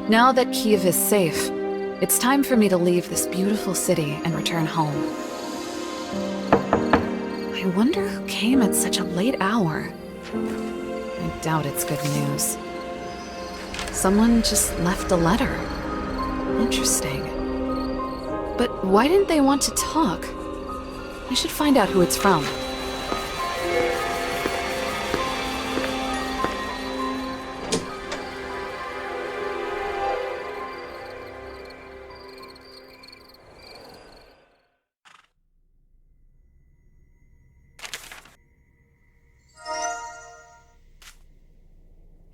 Now that Kyiv is safe, it's time for me to leave this beautiful city and return home. I wonder who came at such a late hour. I doubt it's good news. Someone just left a letter. Interesting. But why didn't they want to talk? I should find out who it's from.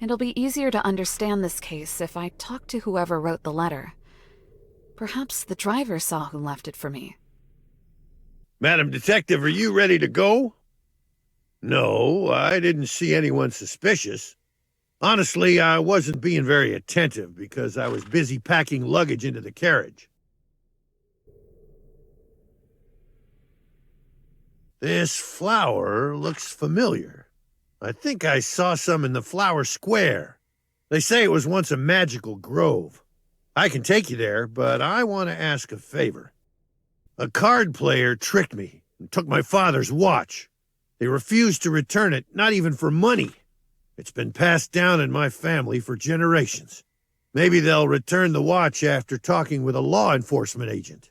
It'll be easier to understand this case if I talk to whoever wrote the letter. Perhaps the driver saw who left it for me. Madam Detective, are you ready to go? No, I didn't see anyone suspicious. Honestly, I wasn't being very attentive because I was busy packing luggage into the carriage. This flower looks familiar. I think I saw some in the flower square. They say it was once a magical grove. I can take you there, but I want to ask a favor. A card player tricked me and took my father's watch. They refused to return it, not even for money. It's been passed down in my family for generations. Maybe they'll return the watch after talking with a law enforcement agent.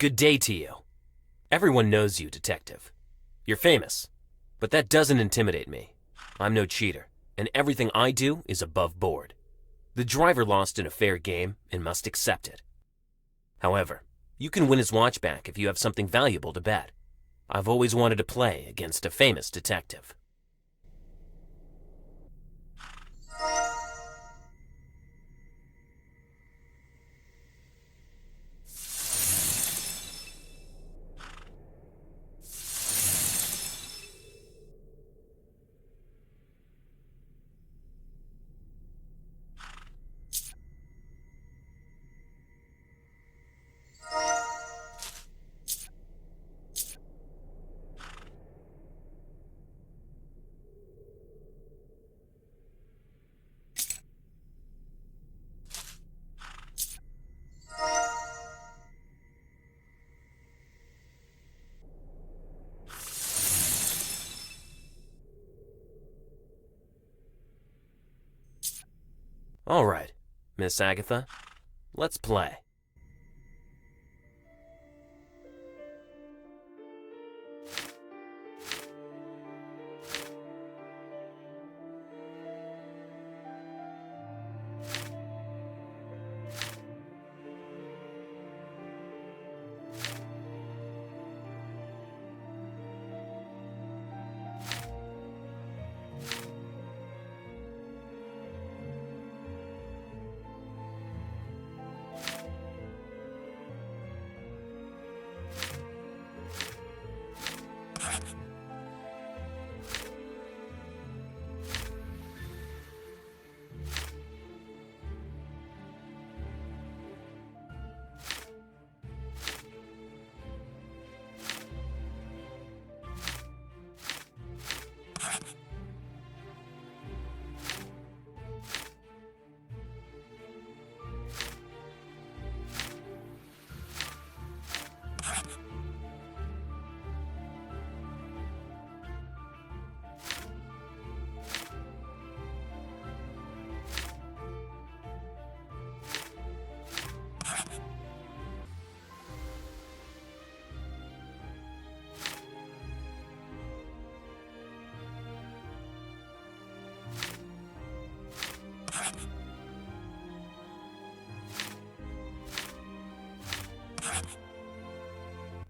Good day to you. Everyone knows you, Detective. You're famous, but that doesn't intimidate me. I'm no cheater, and everything I do is above board. The driver lost in a fair game and must accept it. However, you can win his watch back if you have something valuable to bet. I've always wanted to play against a famous detective. All right, Miss Agatha, let's play.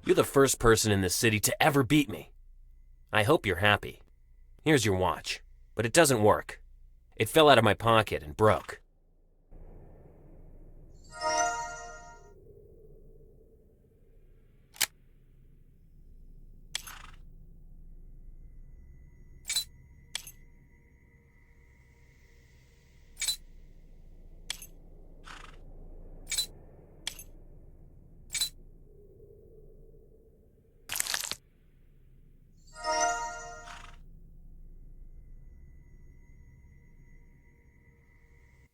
You're the first person in this city to ever beat me. I hope you're happy. Here's your watch, but it doesn't work. It fell out of my pocket and broke.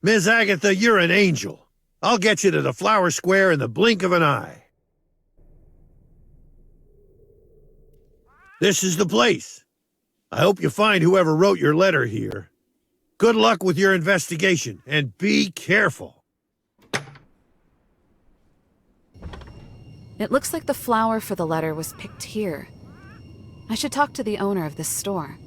Miss Agatha, you're an angel. I'll get you to the Flower Square in the blink of an eye. This is the place. I hope you find whoever wrote your letter here. Good luck with your investigation, and be careful. It looks like the flower for the letter was picked here. I should talk to the owner of this store.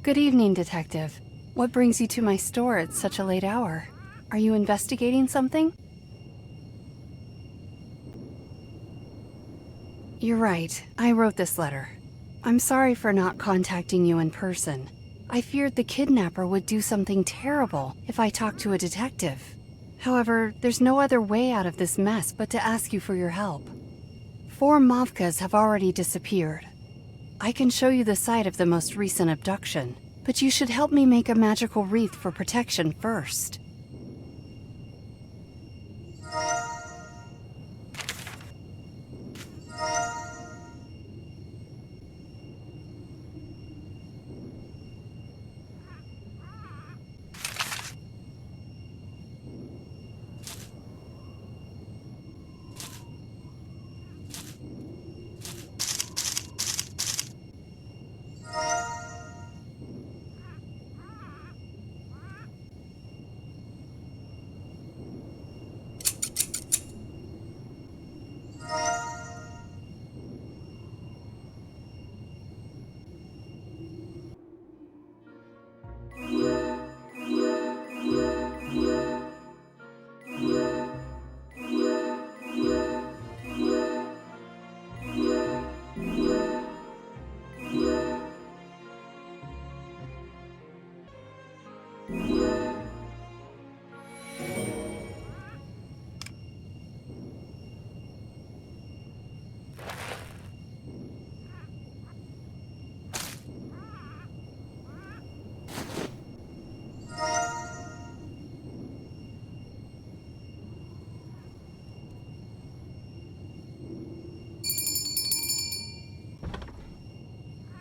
Good evening, Detective. What brings you to my store at such a late hour? Are you investigating something? You're right. I wrote this letter. I'm sorry for not contacting you in person. I feared the kidnapper would do something terrible if I talked to a detective. However, there's no other way out of this mess but to ask you for your help. 4 Mavkas have already disappeared. I can show you the site of the most recent abduction, but you should help me make a magical wreath for protection first.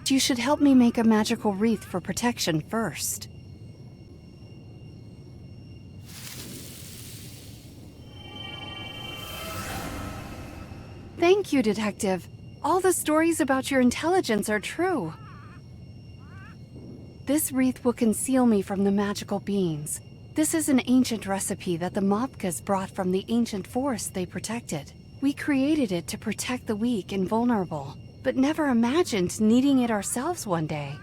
You should help me make a magical wreath for protection first. Thank you, Detective. All the stories about your intelligence are true. This wreath will conceal me from the magical beings. This is an ancient recipe that the Mopkas brought from the ancient forest they protected. We created it to protect the weak and vulnerable, but never imagined needing it ourselves one day.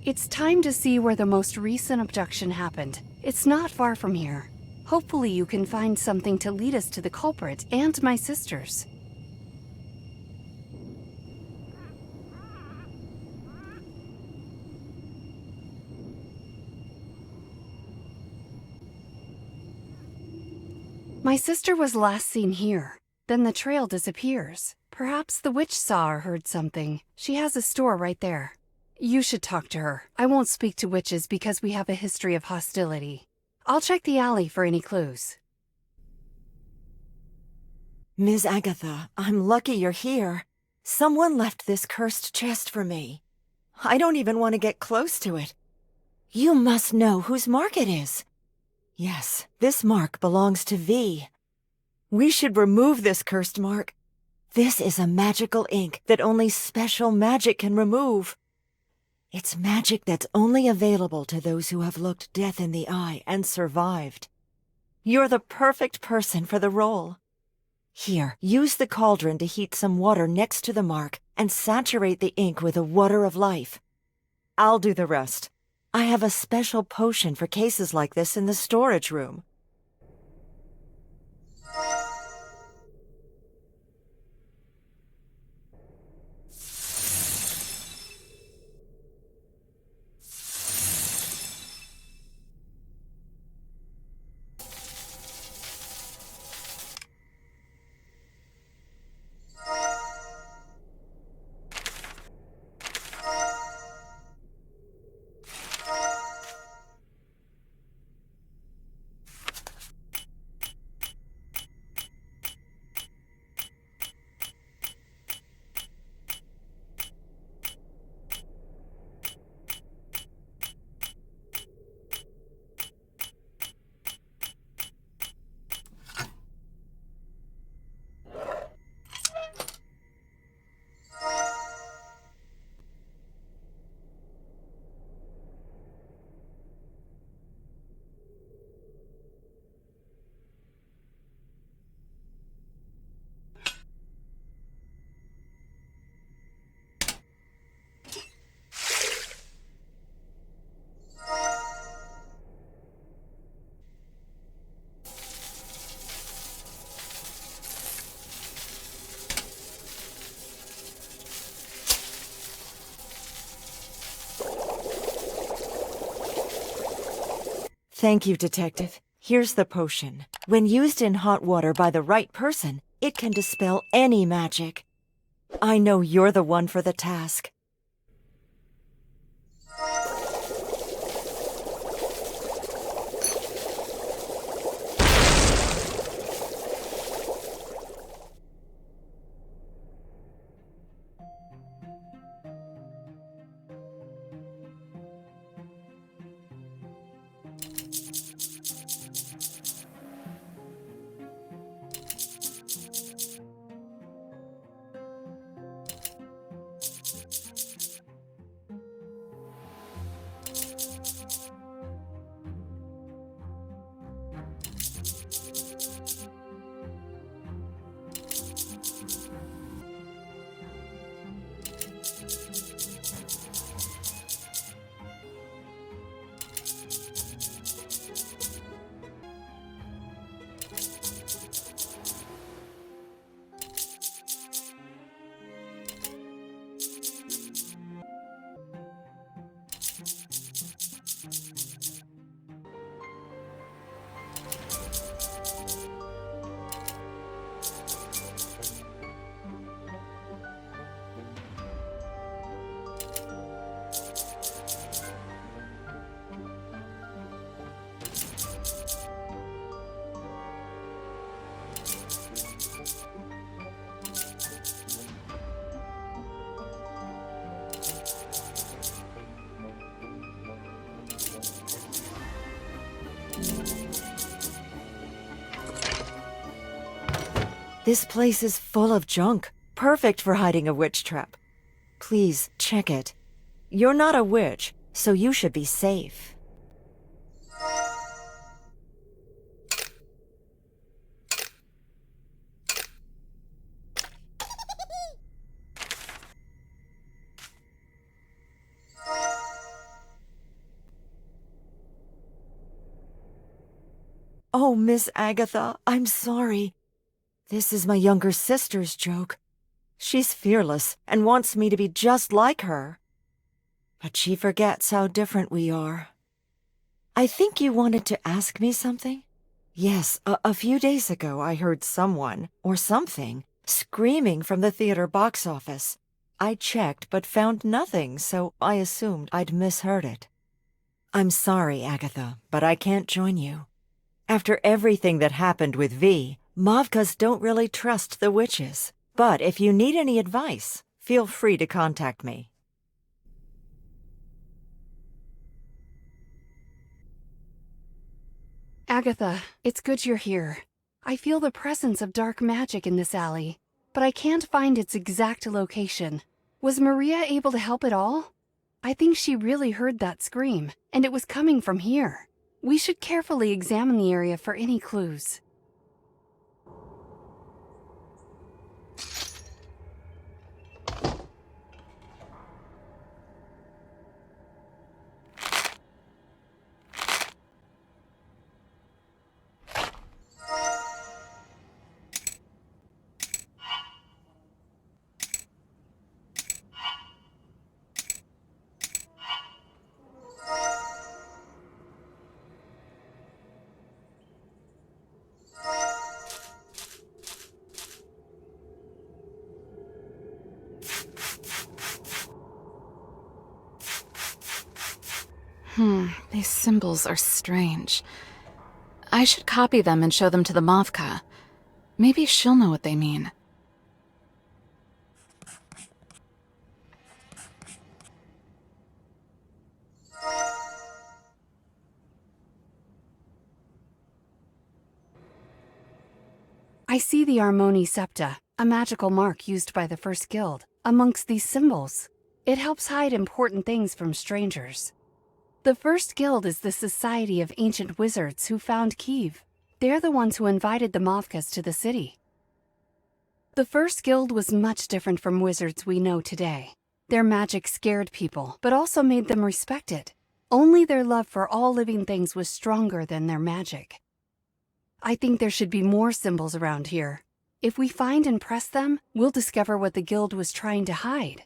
It's time to see where the most recent abduction happened. It's not far from here. Hopefully you can find something to lead us to the culprit and my sisters. My sister was last seen here. Then the trail disappears. Perhaps the witch saw or heard something. She has a store right there. You should talk to her. I won't speak to witches because we have a history of hostility. I'll check the alley for any clues. Ms. Agatha, I'm lucky you're here. Someone left this cursed chest for me. I don't even want to get close to it. You must know whose mark it is. Yes, this mark belongs to V. We should remove this cursed mark. This is a magical ink that only special magic can remove. It's magic that's only available to those who have looked death in the eye and survived. You're the perfect person for the role. Here, use the cauldron to heat some water next to the mark and saturate the ink with the water of life. I'll do the rest. I have a special potion for cases like this in the storage room. Thank you, Detective. Here's the potion. When used in hot water by the right person, it can dispel any magic. I know you're the one for the task. This place is full of junk, perfect for hiding a witch trap. Please, check it. You're not a witch, so you should be safe. Oh, Miss Agatha, I'm sorry. This is my younger sister's joke. She's fearless and wants me to be just like her. But she forgets how different we are. I think you wanted to ask me something? Yes, a few days ago I heard someone, or something, screaming from the theater box office. I checked but found nothing, so I assumed I'd misheard it. I'm sorry, Agatha, but I can't join you. After everything that happened with V, Mavkas don't really trust the witches. But if you need any advice, feel free to contact me. Agatha, it's good you're here. I feel the presence of dark magic in this alley, but I can't find its exact location. Was Maria able to help at all? I think she really heard that scream, and it was coming from here. We should carefully examine the area for any clues. These symbols are strange. I should copy them and show them to the Mavka. Maybe she'll know what they mean. I see the Armoni Septa, a magical mark used by the First Guild, amongst these symbols. It helps hide important things from strangers. The First Guild is the society of ancient wizards who found Kyiv. They're the ones who invited the Mavkas to the city. The First Guild was much different from wizards we know today. Their magic scared people, but also made them respect it. Only their love for all living things was stronger than their magic. I think there should be more symbols around here. If we find and press them, we'll discover what the guild was trying to hide.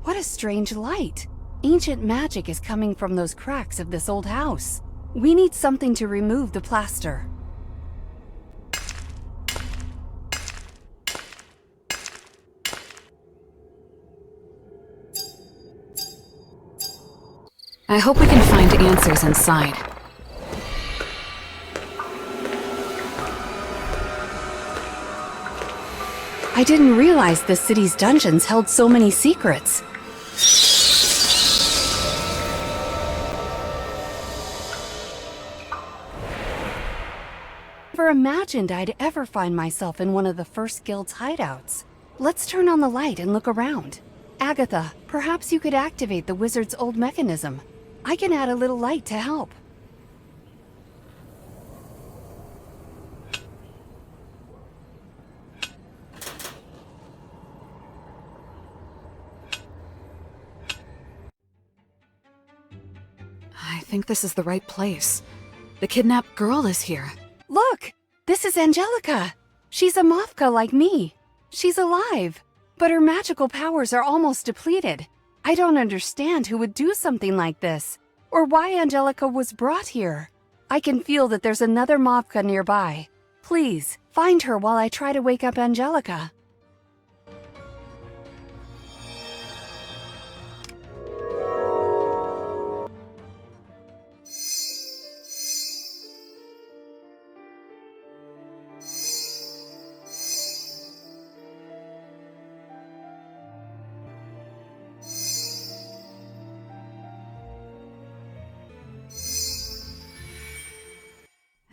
What a strange light! Ancient magic is coming from those cracks of this old house. We need something to remove the plaster. I hope we can find answers inside. I didn't realize the city's dungeons held so many secrets. Never imagined I'd ever find myself in one of the First Guild's hideouts. Let's turn on the light and look around. Agatha, perhaps you could activate the wizard's old mechanism. I can add a little light to help. I think this is the right place. The kidnapped girl is here. Look! This is Angelica! She's a Mavka like me. She's alive, but her magical powers are almost depleted. I don't understand who would do something like this, or why Angelica was brought here. I can feel that there's another Mavka nearby. Please, find her while I try to wake up Angelica.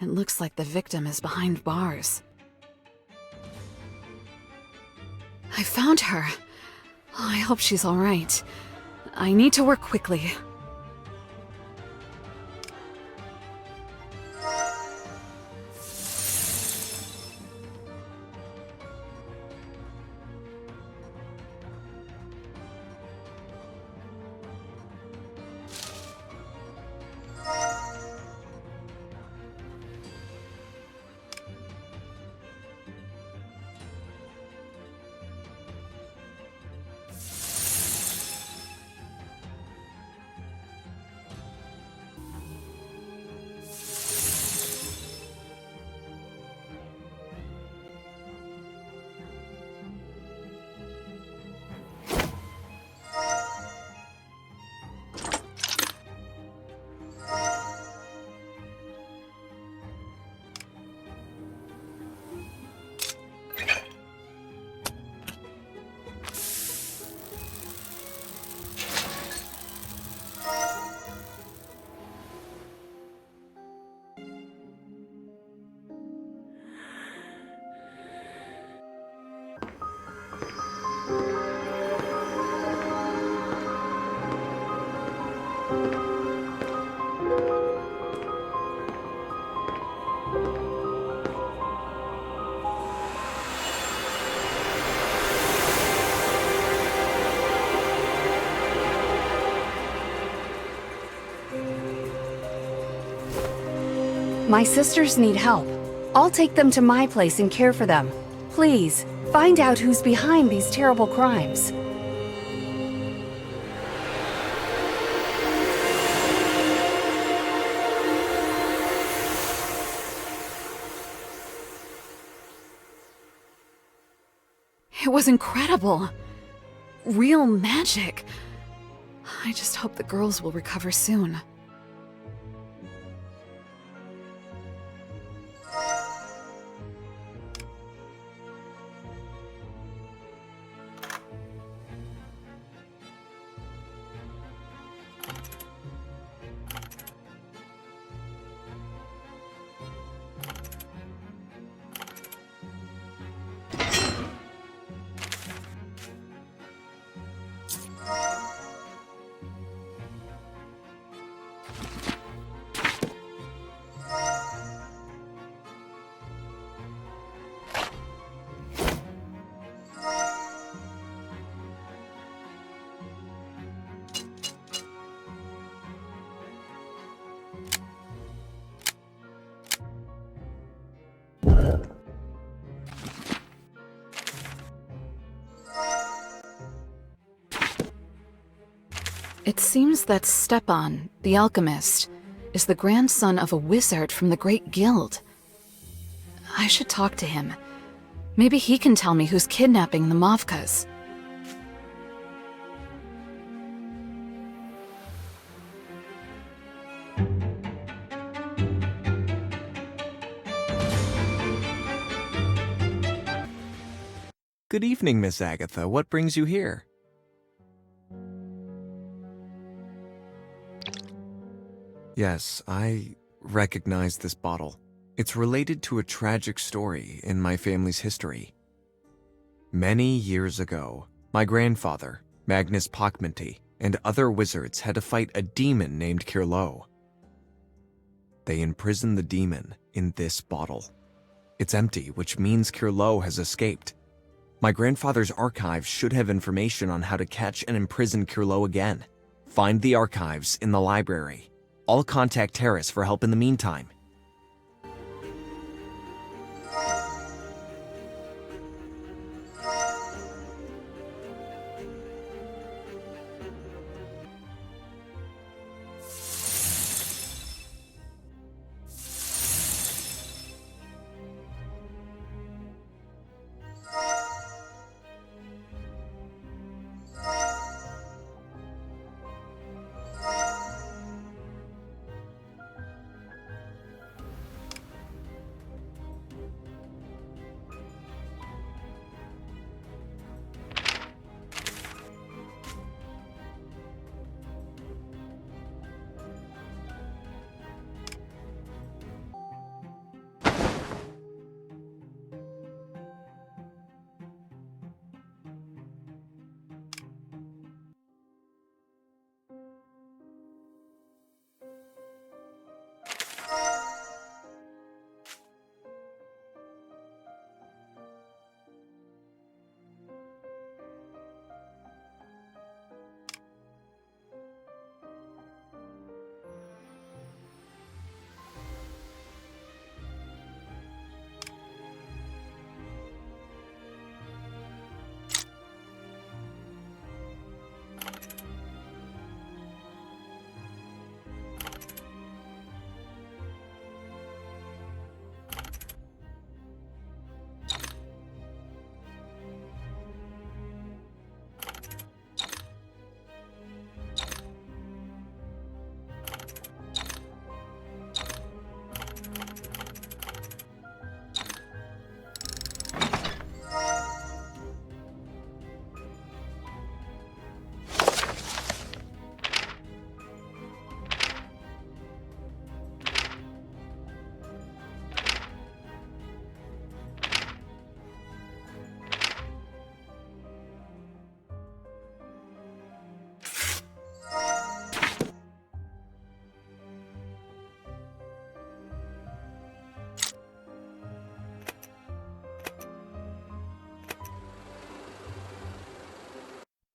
It looks like the victim is behind bars. I found her. Oh, I hope she's all right. I need to work quickly. My sisters need help. I'll take them to my place and care for them. Please, find out who's behind these terrible crimes. It was incredible. Real magic. I just hope the girls will recover soon. It seems that Stepan, the alchemist, is the grandson of a wizard from the Great Guild. I should talk to him. Maybe he can tell me who's kidnapping the Mavkas. Good evening, Miss Agatha. What brings you here? Yes, I recognize this bottle. It's related to a tragic story in my family's history. Many years ago, my grandfather, Magnus Pockminty, and other wizards had to fight a demon named Kirlo. They imprisoned the demon in this bottle. It's empty, which means Kirlo has escaped. My grandfather's archives should have information on how to catch and imprison Kirlo again. Find the archives in the library. I'll contact Terrace for help in the meantime.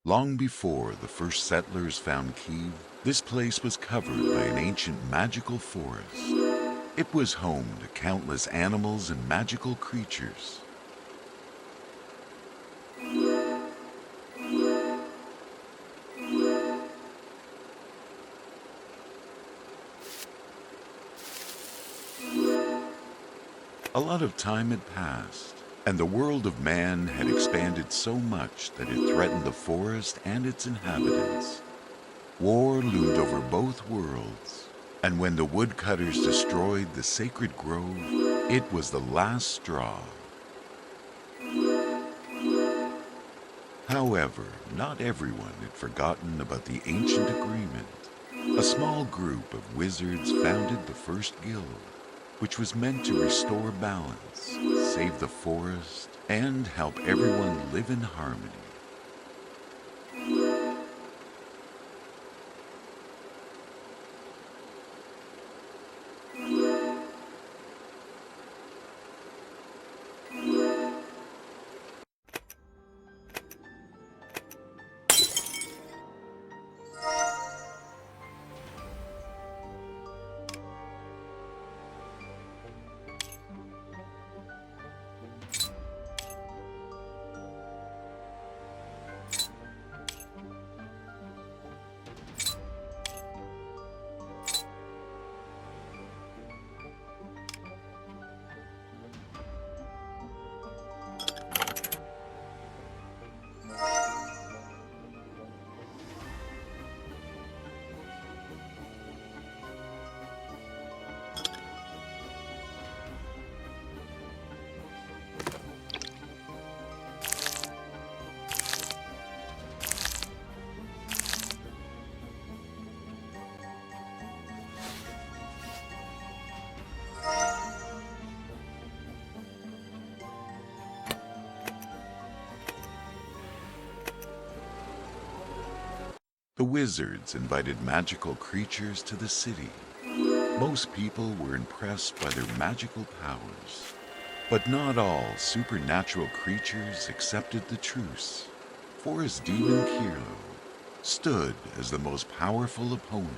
Long before the first settlers found Kyiv, this place was covered by an ancient magical forest. It was home to countless animals and magical creatures. A lot of time had passed, and the world of man had expanded so much that it threatened the forest and its inhabitants. War loomed over both worlds, and when the woodcutters destroyed the sacred grove, it was the last straw. However, not everyone had forgotten about the ancient agreement. A small group of wizards founded the first guild, which was meant to restore balance, save the forest, and help everyone live in harmony. The wizards invited magical creatures to the city. Most people were impressed by their magical powers, but not all supernatural creatures accepted the truce. Forest demon Kirlo stood as the most powerful opponent.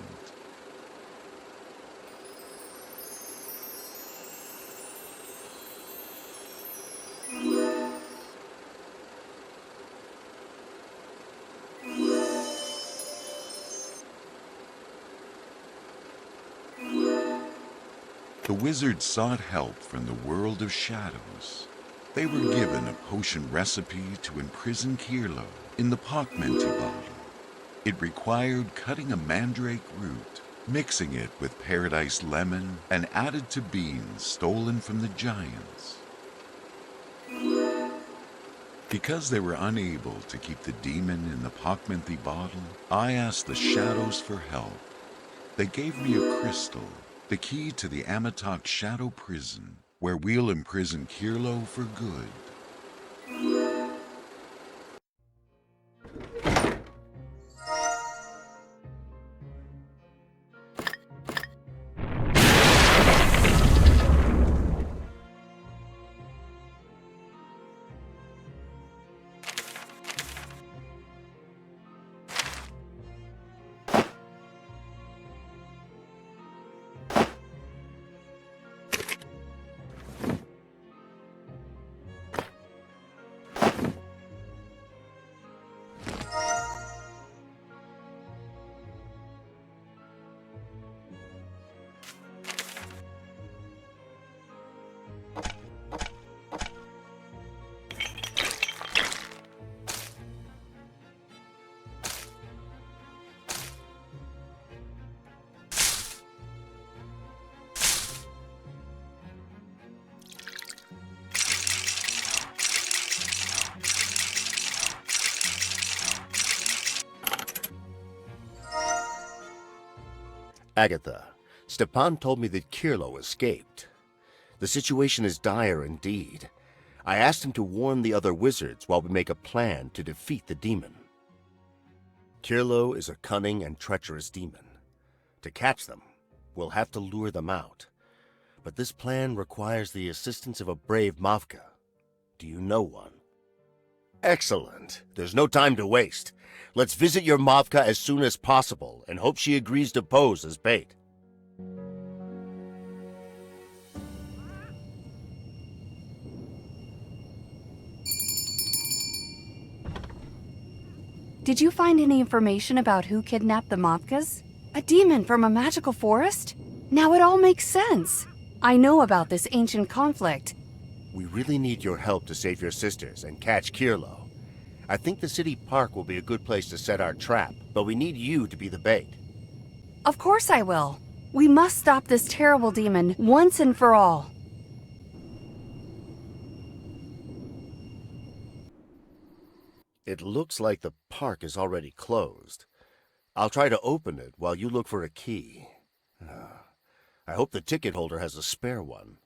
The wizards sought help from the world of shadows. They were given a potion recipe to imprison Kirlo in the Pockminty bottle. It required cutting a mandrake root, mixing it with paradise lemon, and added to beans stolen from the giants. Because they were unable to keep the demon in the Pockminty bottle, I asked the shadows for help. They gave me a crystal, the key to the Amatok Shadow Prison, where we'll imprison Kirlo for good. Agatha, Stepan told me that Kirlo escaped. The situation is dire indeed. I asked him to warn the other wizards while we make a plan to defeat the demon. Kirlo is a cunning and treacherous demon. To catch them, we'll have to lure them out. But this plan requires the assistance of a brave Mavka. Do you know one? Excellent. There's no time to waste. Let's visit your Mavka as soon as possible and hope she agrees to pose as bait. Did you find any information about who kidnapped the Mavkas? A demon from a magical forest? Now it all makes sense. I know about this ancient conflict. We really need your help to save your sisters and catch Kirlo. I think the city park will be a good place to set our trap, but we need you to be the bait. Of course I will. We must stop this terrible demon once and for all. It looks like the park is already closed. I'll try to open it while you look for a key. I hope the ticket holder has a spare one.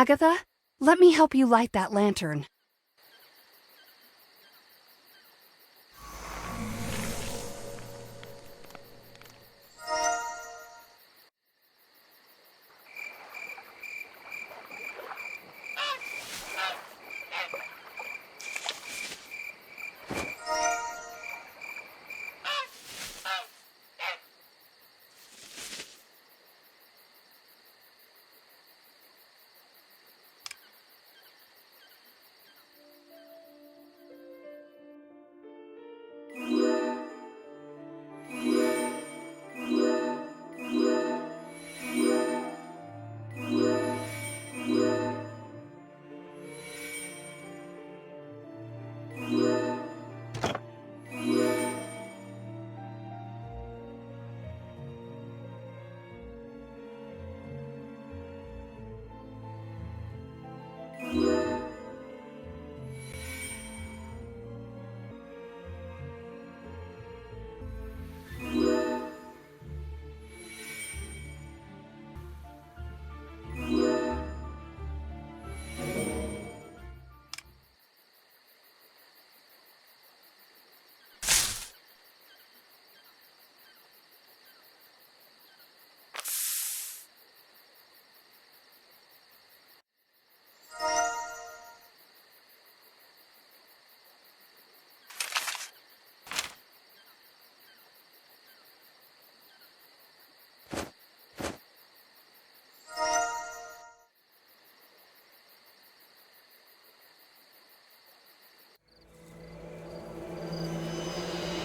Agatha, let me help you light that lantern.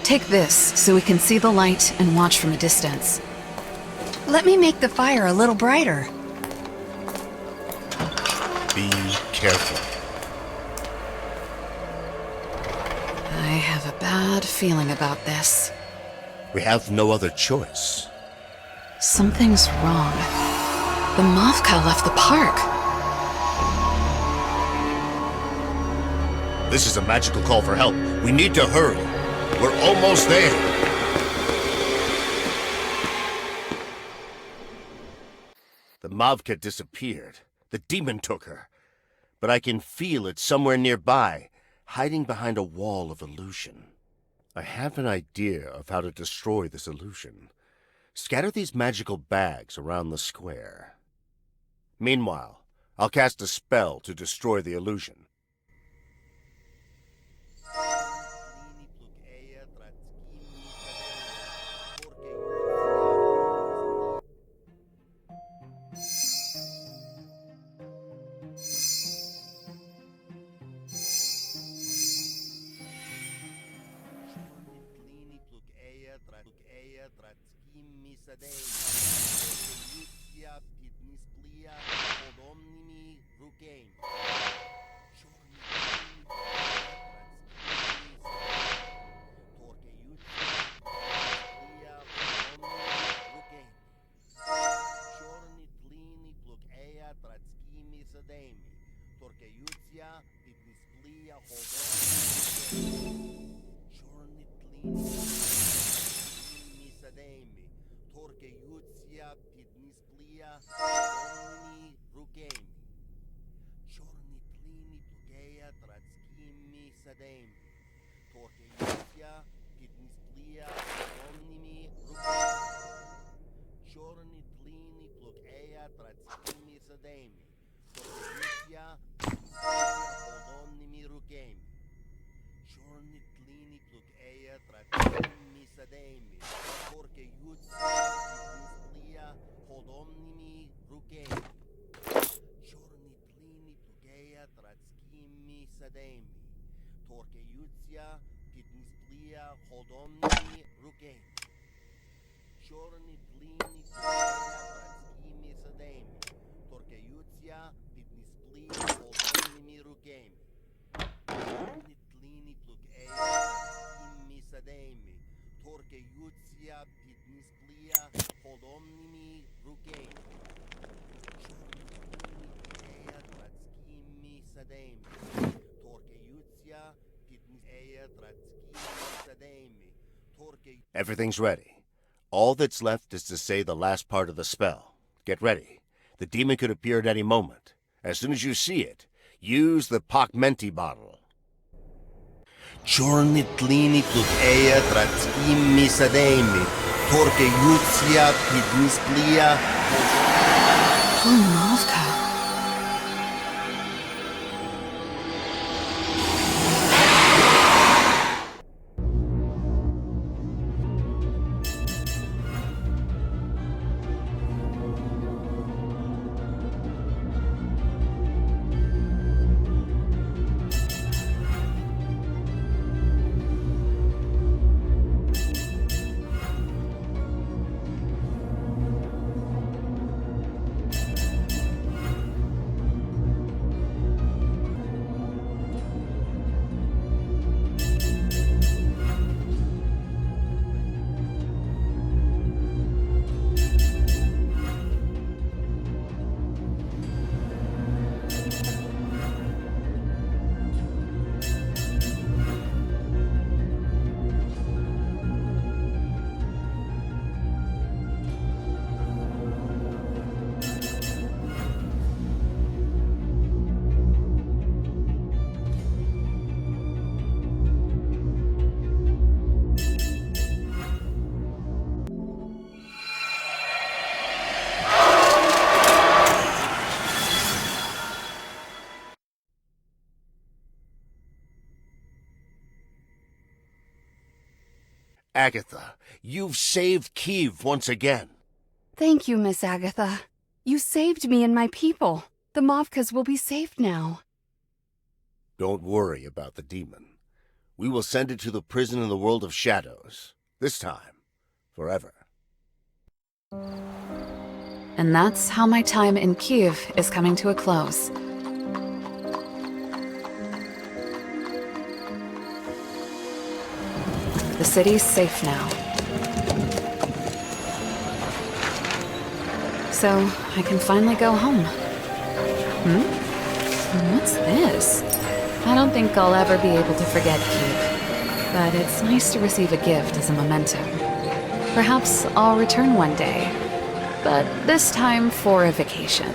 Take this so we can see the light and watch from a distance. Let me make the fire a little brighter. Be careful. I have a bad feeling about this. We have no other choice. Something's wrong. The Mavka left the park. This is a magical call for help. We need to hurry. We're almost there. The Mavka disappeared. The demon took her. But I can feel it somewhere nearby, hiding behind a wall of illusion. I have an idea of how to destroy this illusion. Scatter these magical bags around the square. Meanwhile, I'll cast a spell to destroy the illusion. Everything's ready. All that's left is to say the last part of the spell. Get ready. The demon could appear at any moment. As soon as you see it, use the Pakmenti bottle. Чорні тліні тут тратськими садами, торки юця піднісплія. Oh, Mavka. Agatha, you've saved Kyiv once again. Thank you, Miss Agatha. You saved me and my people. The Mavkas will be safe now. Don't worry about the demon. We will send it to the prison in the world of shadows. This time, forever. And that's how my time in Kyiv is coming to a close. The city's safe now. So I can finally go home. What's this? I don't think I'll ever be able to forget Kyiv, but it's nice to receive a gift as a memento. Perhaps I'll return one day, but this time for a vacation.